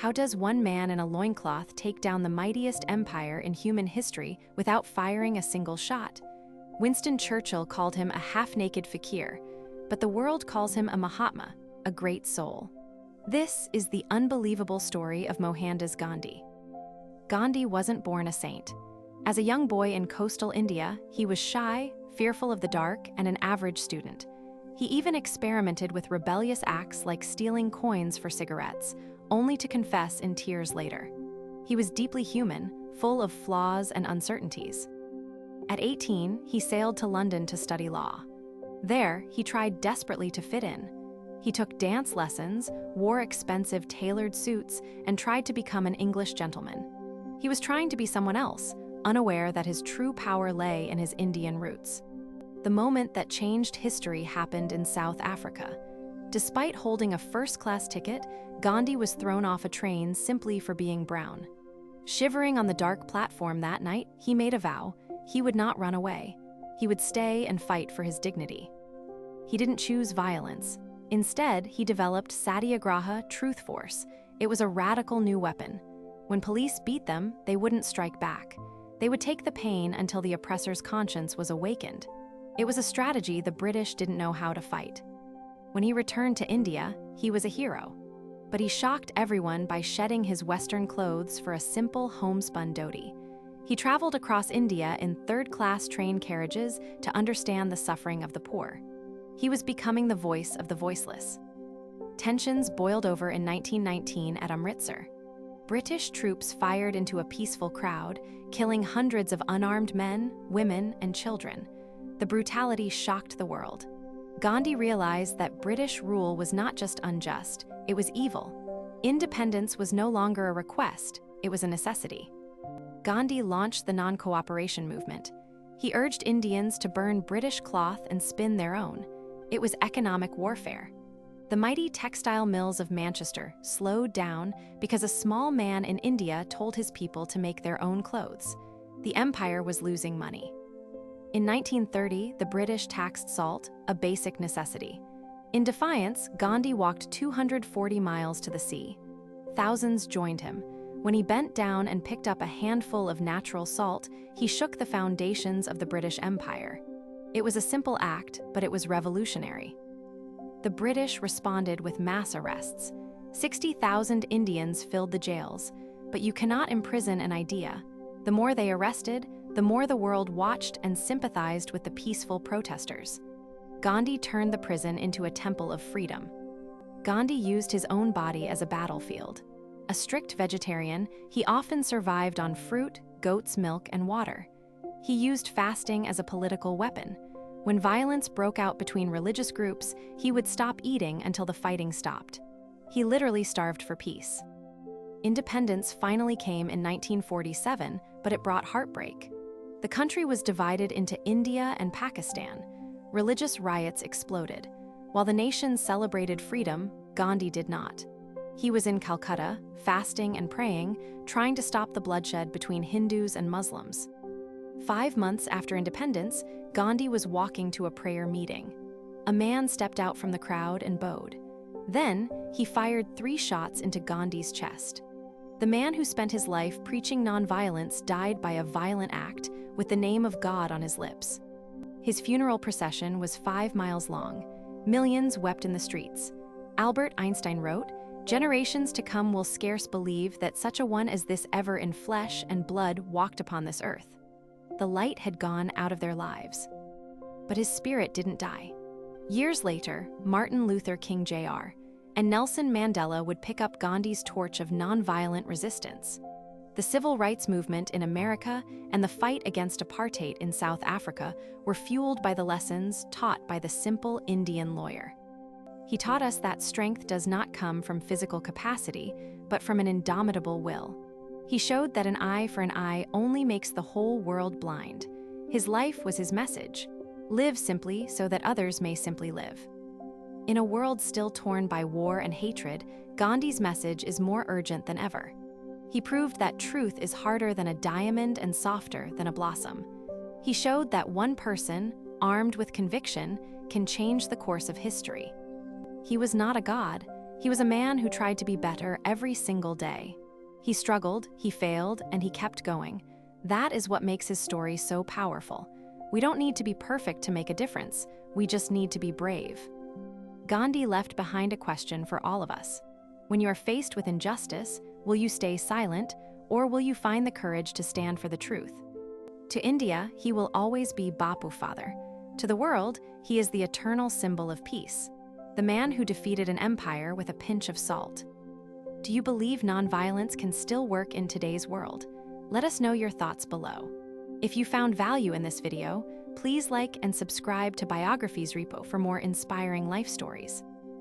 How does one man in a loincloth take down the mightiest empire in human history without firing a single shot? Winston Churchill called him a half-naked fakir, but the world calls him a Mahatma, a great soul. This is the unbelievable story of Mohandas Gandhi. Gandhi wasn't born a saint. As a young boy in coastal India, he was shy, fearful of the dark, and an average student. He even experimented with rebellious acts like stealing coins for cigarettes, only to confess in tears later. He was deeply human, full of flaws and uncertainties. At 18, he sailed to London to study law. There, he tried desperately to fit in. He took dance lessons, wore expensive tailored suits, and tried to become an English gentleman. He was trying to be someone else, unaware that his true power lay in his Indian roots. The moment that changed history happened in South Africa. Despite holding a first-class ticket, Gandhi was thrown off a train simply for being brown. Shivering on the dark platform that night, he made a vow: he would not run away. He would stay and fight for his dignity. He didn't choose violence. Instead, he developed Satyagraha Truth Force. It was a radical new weapon. When police beat them, they wouldn't strike back. They would take the pain until the oppressor's conscience was awakened. It was a strategy the British didn't know how to fight. When he returned to India, he was a hero. But he shocked everyone by shedding his Western clothes for a simple homespun dhoti. He traveled across India in third-class train carriages to understand the suffering of the poor. He was becoming the voice of the voiceless. Tensions boiled over in 1919 at Amritsar. British troops fired into a peaceful crowd, killing hundreds of unarmed men, women, and children. The brutality shocked the world. Gandhi realized that British rule was not just unjust, it was evil. Independence was no longer a request, it was a necessity. Gandhi launched the non-cooperation movement. He urged Indians to burn British cloth and spin their own. It was economic warfare. The mighty textile mills of Manchester slowed down because a small man in India told his people to make their own clothes. The empire was losing money. In 1930, the British taxed salt, a basic necessity. In defiance, Gandhi walked 240 miles to the sea. Thousands joined him. When he bent down and picked up a handful of natural salt, he shook the foundations of the British Empire. It was a simple act, but it was revolutionary. The British responded with mass arrests. 60,000 Indians filled the jails, but you cannot imprison an idea. The more they arrested, the more the world watched and sympathized with the peaceful protesters. Gandhi turned the prison into a temple of freedom. Gandhi used his own body as a battlefield. A strict vegetarian, he often survived on fruit, goat's milk, and water. He used fasting as a political weapon. When violence broke out between religious groups, he would stop eating until the fighting stopped. He literally starved for peace. Independence finally came in 1947, but it brought heartbreak. The country was divided into India and Pakistan. Religious riots exploded. While the nation celebrated freedom, Gandhi did not. He was in Calcutta, fasting and praying, trying to stop the bloodshed between Hindus and Muslims. 5 months after independence, Gandhi was walking to a prayer meeting. A man stepped out from the crowd and bowed. Then, he fired 3 shots into Gandhi's chest. The man who spent his life preaching nonviolence died by a violent act with the name of God on his lips. His funeral procession was 5 miles long. Millions wept in the streets. Albert Einstein wrote, "Generations to come will scarce believe that such a one as this ever in flesh and blood walked upon this earth." The light had gone out of their lives. But his spirit didn't die. Years later, Martin Luther King Jr. and Nelson Mandela would pick up Gandhi's torch of nonviolent resistance. The civil rights movement in America and the fight against apartheid in South Africa were fueled by the lessons taught by the simple Indian lawyer. He taught us that strength does not come from physical capacity, but from an indomitable will. He showed that an eye for an eye only makes the whole world blind. His life was his message. Live simply so that others may simply live. In a world still torn by war and hatred, Gandhi's message is more urgent than ever. He proved that truth is harder than a diamond and softer than a blossom. He showed that one person, armed with conviction, can change the course of history. He was not a god, He was a man who tried to be better every single day. He struggled, he failed, and he kept going. That is what makes his story so powerful. We don't need to be perfect to make a difference. We just need to be brave. Gandhi left behind a question for all of us. When you are faced with injustice, will you stay silent, or will you find the courage to stand for the truth? To India, he will always be Bapu Father. To the world, he is the eternal symbol of peace, the man who defeated an empire with a pinch of salt. Do you believe nonviolence can still work in today's world? Let us know your thoughts below. If you found value in this video, please like and subscribe to Biographies Repo for more inspiring life stories.